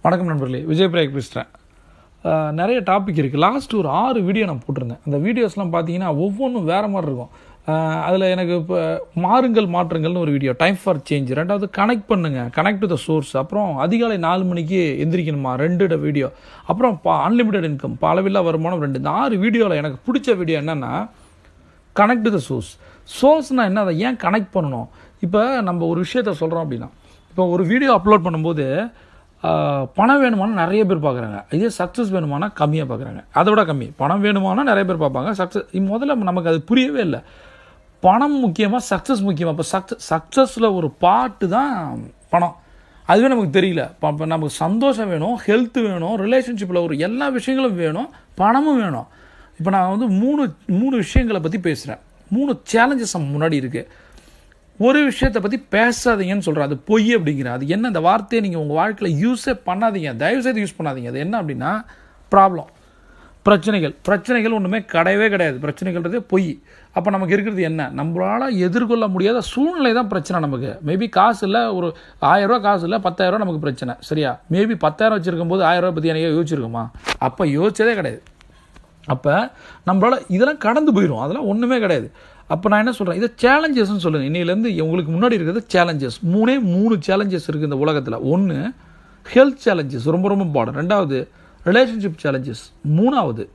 வணக்கம் நண்பர்களே, விஜய் பிரேக் பேசுகிறேன். நிறைய டாபிக் இருக்குது. லாஸ்ட் ஒரு 6 வீடியோ நான் போட்டிருந்தேன். அந்த வீடியோஸ்லாம் பார்த்தீங்கன்னா ஒவ்வொன்றும் வேறு மாதிரி இருக்கும். அதில் எனக்கு இப்போ மாற்றுங்கள்னு ஒரு வீடியோ, டைம் ஃபார் சேஞ்ச். ரெண்டாவது கனெக்ட் டு த சோர்ஸ். அப்புறம் அதிகாலை 4 மணிக்கு எந்திரிக்கணுமா 2 வீடியோ. அப்புறம் அன்லிமிட்டட் இன்கம், அளவில்லா வருமானம் 2. இந்த 6 வீடியோவில் எனக்கு பிடிச்ச வீடியோ என்னென்னா கனெக்ட் டு த சோர்ஸ். சோர்ஸ்னால் என்ன, அதை ஏன் கனெக்ட் பண்ணணும்? இப்போ நம்ம ஒரு விஷயத்த சொல்கிறோம் அப்படின்னா, இப்போ ஒரு வீடியோ அப்லோட் பண்ணும்போது பணம் வேணுமானா நிறைய பேர் பார்க்குறாங்க, இதே சக்ஸஸ் வேணுமானா கம்மியாக பார்க்குறாங்க. அதை விட கம்மி. பணம் வேணுமானா நிறைய பேர் பார்ப்பாங்க, முதல்ல நமக்கு அது புரியவே இல்லை. பணம் முக்கியமாக சக்ஸஸ் முக்கியமாக? இப்போ சக்ஸஸில் ஒரு பார்ட்டு தான் பணம், அதுவே நமக்கு தெரியல. இப்போ நமக்கு சந்தோஷம் வேணும், ஹெல்த் வேணும், ரிலேஷன்ஷிப்பில் ஒரு எல்லா விஷயங்களும் வேணும், பணமும் வேணும். இப்போ நான் வந்து மூணு விஷயங்களை பற்றி பேசுகிறேன். 3 சேலஞ்சஸ் முன்னாடி இருக்குது. ஒரு விஷயத்தை பற்றி பேசாதீங்கன்னு சொல்கிறேன், அது பொய் அப்படிங்கிற. அது என்ன, அந்த வார்த்தையை நீங்கள் உங்கள் வாழ்க்கையில் யூஸே பண்ணாதீங்க, தயவுசெய்து யூஸ் பண்ணாதீங்க. அது என்ன அப்படின்னா பிரச்சனைகள் ஒன்றுமே கிடையாது. பிரச்சனைகள்ன்றதே பொய். அப்போ நமக்கு இருக்கிறது என்ன, நம்மளால் எதிர்கொள்ள முடியாத சூழ்நிலை தான் பிரச்சனை. நமக்கு மேபி காசு இல்லை, ஒரு 1000 ரூபா காசு இல்லை, 10,000 ரூபா நமக்கு பிரச்சனை, சரியா? மேபி 10,000 வச்சுருக்கும் போது 1000 ரூபா பற்றி எனக்கு யோசிச்சிருக்கோமா? அப்போ யோசிச்சதே கிடையாது. அப்போ நம்மளால் இதெல்லாம் கடந்து போயிடும், அதெல்லாம் ஒன்றுமே கிடையாது. அப்போ நான் என்ன சொல்கிறேன், இதை சேலஞ்சஸ்ன்னு சொல்லுங்கள். இன்னிலேருந்து உங்களுக்கு முன்னாடி இருக்கிறது சேலஞ்சஸ். 3 சேலஞ்சஸ் இருக்குது இந்த உலகத்தில். 1 ஹெல்த் சேலஞ்சஸ், ரொம்ப இம்பார்ட்டன்ட். 2வது ரிலேஷன்ஷிப் சேலஞ்சஸ். 3வது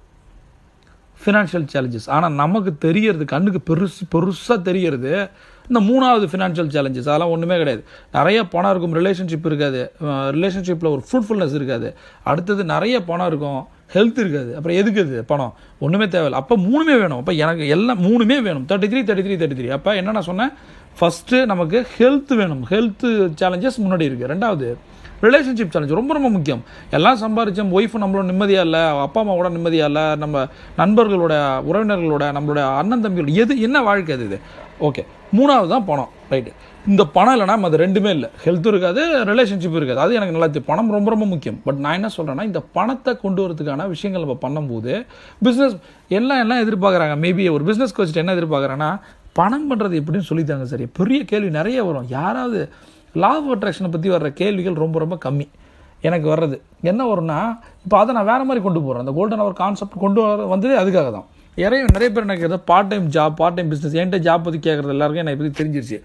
ஃபினான்ஷியல் சேலஞ்சஸ். ஆனால் நமக்கு தெரியறது, கண்ணுக்கு பெருசாக தெரியறது இந்த 3வது ஃபினான்ஷியல் சேலஞ்சஸ். அதெல்லாம் ஒன்றுமே கிடையாது. நிறைய பணம் இருக்கும், ரிலேஷன்ஷிப் இருக்காது, ரிலேஷன்ஷிப்பில் ஒரு ஃப்ரூட்ஃபுல்னஸ் இருக்காது. அடுத்தது நிறைய பணம் இருக்கும், ஹெல்த் இருக்காது. அப்புறம் எதுக்கு அது பணம்? ஒன்றுமே தேவையில்லை. அப்போ 3மே வேணும். அப்போ எனக்கு எல்லாம் 3மே வேணும். 33. அப்போ என்ன நான் சொன்னேன், ஃபஸ்ட்டு நமக்கு ஹெல்த் வேணும். ஹெல்த் சேலஞ்சஸ் முன்னாடி இருக்குது. 2வது ரிலேஷன்ஷிப் சேலஞ்ச், ரொம்ப முக்கியம். எல்லாம் சம்பாதிச்சோம், ஒய்ஃபு நம்மளோட நிம்மதியாக இல்லை, அப்பா அம்மாவோட நிம்மதியாக இல்லை, நம்ம நண்பர்களோட, உறவினர்களோட, நம்மளோட அண்ணன் தம்பிகளோட, என்ன வாழ்க்கை அது? ஓகே. 3வது தான் பணம், ரைட்டு. இந்த பணம் இல்லைனா அது 2மே இல்லை. ஹெல்த்தும் இருக்காது, ரிலேஷன்ஷிப் இருக்காது. அது எனக்கு நல்லா தெரியும். பணம் ரொம்ப முக்கியம். பட் நான் என்ன சொல்கிறேன்னா, இந்த பணத்தை கொண்டு வரதுக்கான விஷயங்கள் நம்ம பண்ணும்போது பிஸ்னஸ் எல்லாம் எதிர்பார்க்குறாங்க. மேபி ஒரு பிஸ்னஸ் கோச்சிட்டு என்ன எதிர்பார்க்குறாங்கன்னா, பணம் பண்ணுறது எப்படின்னு சொல்லித்தாங்க. சரி, பெரிய கேள்வி நிறைய வரும். யாராவது லா ஆஃப் அட்ராக்ஷனை பற்றி வர்ற கேள்விகள் ரொம்ப கம்மி எனக்கு வர்றது. என்ன வரும்னா, இப்போ அதை நான் வேறு மாதிரி கொண்டு போகிறேன். அந்த கோல்டன் ஹவர் கான்செப்ட் கொண்டு வந்ததே அதுக்காக தான். நிறைய பேர் எனக்கு கேட்குறது பார்ட் டைம் பிஸ்னஸ். என்கிட்ட ஜாப் பற்றி கேட்குறது எல்லாருக்கும் என்னை பற்றி தெரிஞ்சிருச்சு,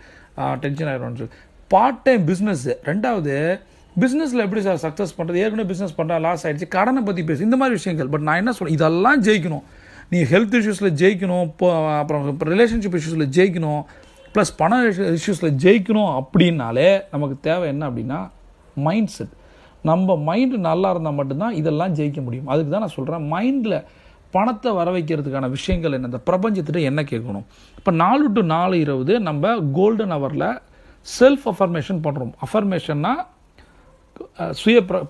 டென்ஷன் ஆகிடும்னு சொல்லி. Part time business. 2வது பிஸ்னஸில் எப்படி சார் சக்ஸஸ் பண்ணுறது, ஏற்கனவே பிஸ்னஸ் பண்ணுறா லாஸ் ஆகிடுச்சு, கடனை பற்றி பேசு, இந்த மாதிரி விஷயங்கள். பட் நான் என்ன சொல்கிறேன், இதெல்லாம் ஜெயிக்கணும். நீ ஹெல்த் இஷ்யூஸில் ஜெயிக்கணும், அப்புறம் ரிலேஷன்ஷிப் இஷ்யூஸில் ஜெயிக்கணும், ப்ளஸ் பண இஷ்யூஸில் ஜெயிக்கணும். அப்படின்னாலே நமக்கு தேவை என்ன அப்படின்னா மைண்ட் செட். நம்ம மைண்டு நல்லா இருந்தால் மட்டும்தான் இதெல்லாம் ஜெயிக்க முடியும். அதுக்கு தான் நான் சொல்கிறேன், மைண்டில் பணத்தை வர வைக்கிறதுக்கான விஷயங்கள் என்ன, இந்த பிரபஞ்சத்திட்ட என்ன கேட்கணும். இப்போ 4 to 4:20 நம்ம கோல்டன் ஹவரில் செல்ஃப் அஃபர்மேஷன் பண்ணுறோம். அஃபர்மேஷன்னா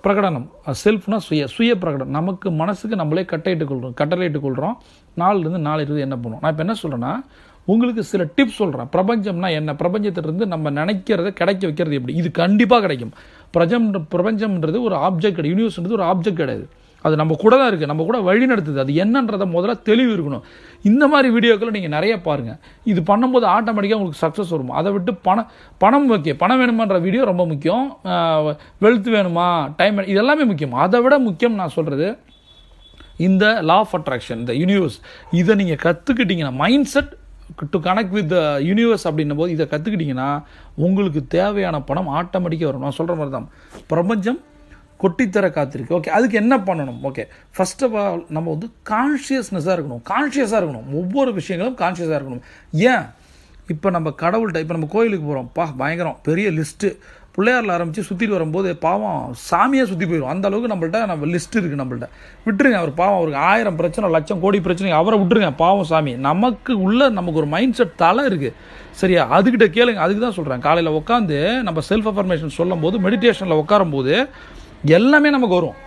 பிரகடனம், செல்ஃப்னா சுய பிரகடனம். நமக்கு மனசுக்கு நம்மளே கட்டளையிட்டு கொள்கிறோம். 4லேருந்து 4:20 என்ன பண்ணுவோம். நான் இப்போ என்ன சொல்கிறேன்னா, உங்களுக்கு சில டிப்ஸ் சொல்கிறேன். பிரபஞ்சம்னா என்ன, பிரபஞ்சத்திலிருந்து நம்ம நினைக்கிறத கிடைக்க வைக்கிறது எப்படி? இது கண்டிப்பாக கிடைக்கும். பிரபஞ்சம்ன்றது ஒரு ஆப்ஜெக்ட் கிடையாது, யூனிவர்ஸ்ன்றது ஒரு ஆப்ஜெக்ட் கிடையாது. அது நம்ம கூட தான் இருக்குது, நம்ம கூட வழி நடத்துது. அது என்னன்றதை முதல்ல தெளிவு இருக்கணும். இந்த மாதிரி வீடியோக்களை நீங்கள் நிறைய பாருங்கள். இது பண்ணும்போது ஆட்டோமேட்டிக்காக உங்களுக்கு சக்ஸஸ் வரும். அதை விட்டு பணம் முக்கியம், பணம் வேணுமான்ற வீடியோ ரொம்ப முக்கியம், வெல்த் வேணுமா, டைம், இதெல்லாமே முக்கியம். அதை விட முக்கியம் நான் சொல்கிறது இந்த லா ஆஃப் அட்ராக்ஷன், இந்த யூனிவர்ஸ். இதை நீங்கள் கற்றுக்கிட்டீங்கன்னா, mind set to connect with the universe அப்படின்னும் போது இதை கற்றுக்கிட்டிங்கன்னா உங்களுக்கு தேவையான பணம் ஆட்டோமேட்டிக்காக வரும். நான் சொல்கிற மாதிரி தான் பிரபஞ்சம் கொட்டித்தர காத்திருக்கு. ஓகே, அதுக்கு என்ன பண்ணணும்? ஓகே, ஃபர்ஸ்ட் ஆஃப் ஆல் நம்ம வந்து கான்ஷியஸ்னஸாக இருக்கணும். ஒவ்வொரு விஷயங்களும் கான்ஷியஸாக இருக்கணும். ஏன், இப்போ நம்ம கடவுள்கிட்ட, இப்போ நம்ம கோயிலுக்கு போகிறோம், பயங்கரம் பெரிய லிஸ்ட்டு, பிள்ளையாரில் ஆரம்பித்து சுற்றிட்டு வரும்போது பாவம் சாமியாக சுற்றி போயிடும். அந்த அளவுக்கு நம்ம லிஸ்ட் இருக்குது. நம்மள்ட்ட விட்டுருங்க, அவர் பாவம், அவருக்கு 1000 பிரச்சனை, லட்சம் கோடி பிரச்சனை, அவரை விட்டுருங்க, பாவம் சாமி. நமக்கு ஒரு மைண்ட் செட் தலை இருக்குது, சரியா? அதுக்கிட்ட கேளுங்க. அதுக்கு தான் சொல்கிறேன், காலையில் உட்காந்து நம்ம செல்ஃப் அஃபர்மேஷன் சொல்லும் போது, மெடிடேஷனில் உட்காரும்போது எல்லாமே நமக்கு வரும்.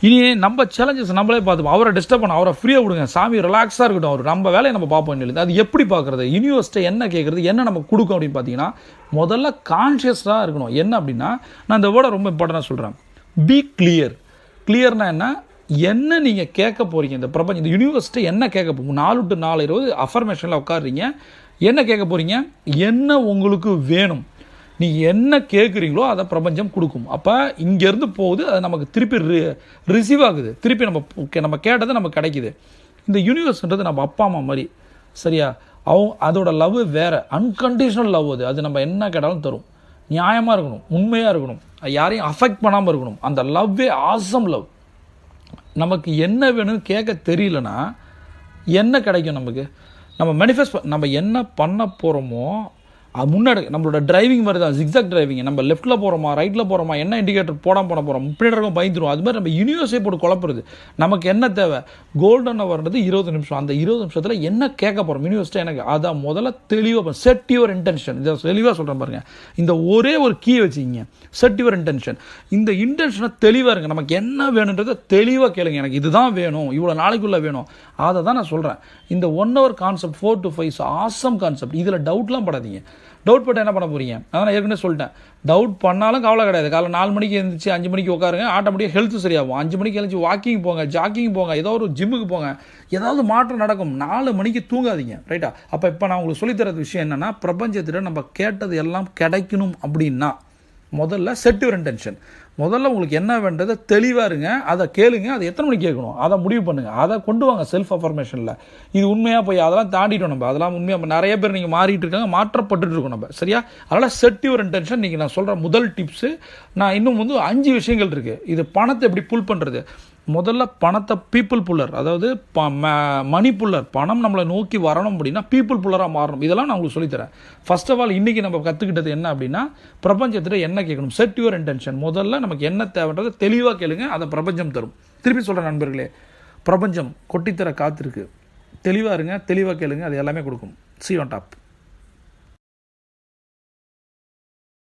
இனி நம்ம சேலஞ்சஸ் நம்மளே பார்த்துப்போம். அவரை டிஸ்டர்ப் பண்ண, அவரை ஃப்ரீயாக விடுங்க, சாமி ரிலாக்ஸாக இருக்கட்டும், அவர் நம்ம வேலையை நம்ம பார்ப்போம். இல்லை, அது எப்படி பார்க்குறது, யூனிவர்ஸ்ட்டை என்ன கேட்குறது, என்ன நமக்கு கொடுக்கும் அப்படின்னு பார்த்தீங்கன்னா, முதல்ல கான்ஷியஸாக இருக்கணும். என்ன அப்படின்னா, நான் இந்த வேர்டை ரொம்ப இம்பார்ட்டண்டாக சொல்கிறேன், பி கிளியர். கிளியர்னா என்ன நீங்கள் கேட்க போகிறீங்க, இந்த பிரபஞ்சம், இந்த யூனிவர்ஸ்ட்டை என்ன கேட்க போகிறீங்க. 4 to 4:20 அஃபர்மேஷனில் உட்காடுறீங்க, என்ன கேட்க போகிறீங்க, என்ன உங்களுக்கு வேணும், நீ என்ன கேட்குறீங்களோ அதை பிரபஞ்சம் கொடுக்கும். அப்போ இங்கேருந்து போகுது, அது நமக்கு திருப்பி ரிசீவ் ஆகுது, திருப்பி நம்ம கேட்டது நமக்கு கிடைக்குது. இந்த யூனிவர்ஸ்ன்றது நம்ம அப்பா அம்மா மாதிரி, சரியா? அதோட லவ் வேறு, அன்கண்டிஷனல் லவ். அது நம்ம என்ன கேட்டாலும் தரும். நியாயமாக இருக்கணும், உண்மையாக இருக்கணும், யாரையும் அஃபெக்ட் பண்ணாமல் இருக்கணும். அந்த லவ்வே ஆசம் லவ். நமக்கு என்ன வேணும்னு கேட்க தெரியலனா என்ன கிடைக்கும் நமக்கு? நம்ம மேனிஃபெஸ்ட் நம்ம என்ன பண்ண போகிறோமோ முன்னாடி நம்மளோட டிரைவிங் மாதிரி தான், ஜிக்ஸாக் டிரைவிங். நம்ம லெஃப்ட்டில் போகிறோமா ரைட்டில் போகிறோமா, என்ன இண்டிகேட்டர் போடாமல் போட போகிறோம், பின்னாடி இருக்கும் பயந்துடும். அது மாதிரி நம்ம யூனிவர்ஸே போட்டு குழப்புறது. நமக்கு என்ன தேவை? கோல்டன் ஹவர்ன்றது 20 நிமிஷம். அந்த 20 நிமிஷத்தில் என்ன கேட்க போகிறோம் யூனிவர்ஸ்ட்டு? எனக்கு அதான் முதல்ல தெளிவாக செட் யுவர் இன்டென்ஷன். இதை தெளிவாக சொல்கிறேன் பாருங்கள். இந்த ஒரே ஒரு கீ வச்சுக்கிங்க, செட் யுவர் இன்டென்ஷன். இந்த இன்டென்ஷனை தெளிவாக இருங்க. நமக்கு என்ன வேணுன்றதை தெளிவாக கேளுங்க. எனக்கு இதுதான் வேணும், இவ்வளோ நாளைக்குள்ளே வேணும், அதை தான் நான் சொல்கிறேன். இந்த 1 hour concept 4 to 5 awesome concept. இதில் டவுட்லாம் படாதீங்க. டவுட் பட்டு என்ன பண்ண போகிறீங்க? அதான் ஏற்கனவே சொல்லிட்டேன். டவுட் பண்ணாலும் கவலை கிடையாது. காலைல 4 மணிக்கு எழுந்திரிச்சு 5 மணிக்கு உட்காருங்க, ஆட்டோமேட்டிக்காக ஹெல்த் சரியாகும். 5 மணிக்கு எழுந்துச்சு வாக்கிங் போங்க, ஜாக்கிங் போங்க, ஏதோ ஒரு ஜிம்முக்கு போங்க, ஏதாவது மாற்றம் நடக்கும். 4 மணிக்கு தூங்காதீங்க, ரைட்டா? அப்போ இப்போ நான் உங்களுக்கு சொல்லித்தரது விஷயம் என்னென்னா, பிரபஞ்சத்திட்ட நம்ம கேட்டது எல்லாம் கிடைக்கணும் அப்படின்னா முதல்ல செட் யுவர் இன்டென்ஷன். முதல்ல உங்களுக்கு என்ன வேண்டதை தெளிவாக இருங்க, அதை கேளுங்க. அதை எத்தனை மணிக்கு கேட்கணும் அதை முடிவு பண்ணுங்கள். அதை கொண்டு வாங்க செல்ஃப் அஃபர்மேஷனில். இது உண்மையாக போய் அதெல்லாம் தாண்டிட்டோம் நம்ம. அதெல்லாம் உண்மையாக நிறைய பேர் நீங்கள் மாறிட்டு இருக்காங்க, மாற்றப்பட்டு இருக்கோம் நம்ம, சரியா? அதனால் செட் யுவர் இன்டென்ஷன். நீங்கள் நான் சொல்கிற முதல் டிப்ஸு. நான் இன்னும் 5 விஷயங்கள் இருக்குது. இது பணத்தை எப்படி புல் பண்ணுறது. முதல்ல பணத்தை பீப்புள் புல்லர், அதாவது மணி புல்லர். பணம் நம்மளை நோக்கி வரணும் அப்படின்னா பீப்புள் புல்லராக மாறணும். இதெல்லாம் நான் உங்களுக்கு சொல்லித்தரேன். ஃபர்ஸ்ட் ஆஃப் ஆல் இன்றைக்கி நம்ம கற்றுக்கிட்டது என்ன அப்படின்னா, பிரபஞ்சத்தில் என்ன கேட்கணும், செட் யுவர் இன்டென்ஷன். முதல்ல நமக்கு என்ன தேவைன்றதை தெளிவாக கேளுங்க, அதை பிரபஞ்சம் தரும். திருப்பி சொல்கிறேன் நண்பர்களே, பிரபஞ்சம் கொட்டித்தர காத்திருக்கு. தெளிவாக இருங்க, தெளிவாக கேளுங்க, அது எல்லாமே கொடுக்கும். See you on top.